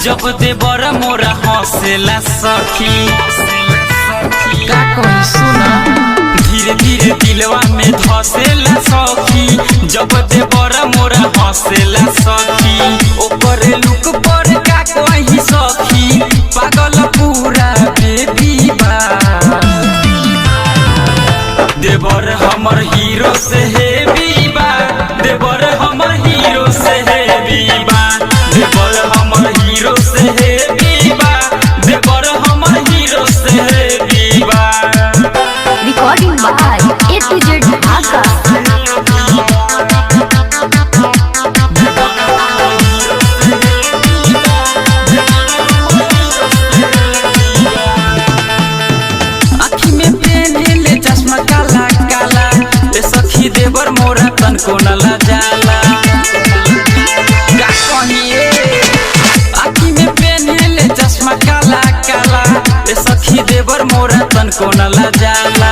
जब देवर मोरा हंसेला सखी का कही सुना धीरे धीरे दिलवा में धसेला सखी जब देवर मोरा हंसेला सखी ओकर लुक पर का कही सखी पागल पूरा बेबी बा देवर हमर हीरो से हेवी बा देवर हमर हीरो से हेवी बा देवर हमर हीरो से हेवी बा देवर हमर हीरो से हेवी बा recording by A to Z ढाका। आँखी में पहनले चश्मा काला काला ए सखी देवर मोरा तनको न जाला का कहिए आँखी में पहनले चश्मा काला काला ए सखी देवर मोरा तनको न जाला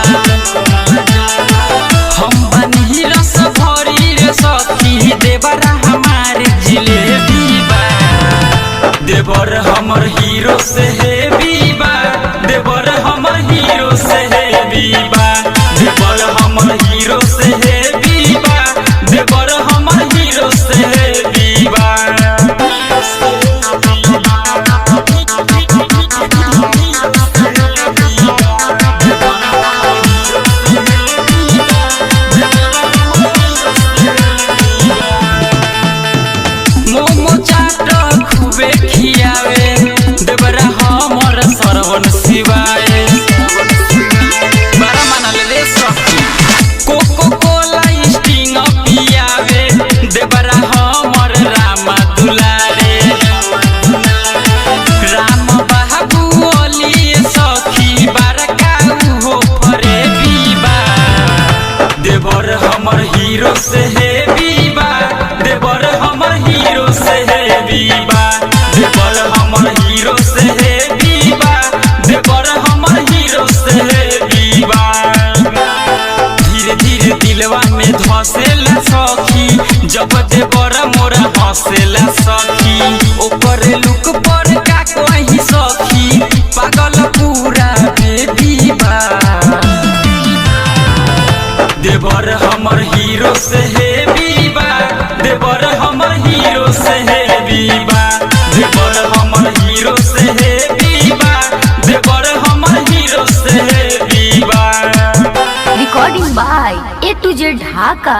हम बनी रस भरी रे सखी देवरा हमारे जिलेबी बा देवर हमर हीरो से हेवी बा देवर हमर हीरो से हेवी बा देवर हमर हीरो से हेवी बा देवर हमर हीरो से हेवी बा मोमो चाट खूबे खियावे देवरा हमर सरवन शिवाए बड़ा मनल रे सखी कोको कोला स्टिंग पियावे देवरा हमर रामा दुलारे राम बाबू ओली सखी बड़का हो फरे बीबा देवर हमर हीरो से हेवी बा देवर हमर हीरो से हेवी बा देवर हमर हीरो से हेवी बा देवर हमर हीरो से हेवी बा धीरे धीरे दिलवा में धसेला सखी जब देवर मोरा हंसेला सखी ओकर लुक पर का कही सखी पागल पूरा बेबी बा देवर हमर हीरो से हेवी बा देवर हमर हीरो से हेवी बा देवर हमर हीरो से हेवी बा देवर हमर हीरो से हेवी बा recording by A to Z Dhaka.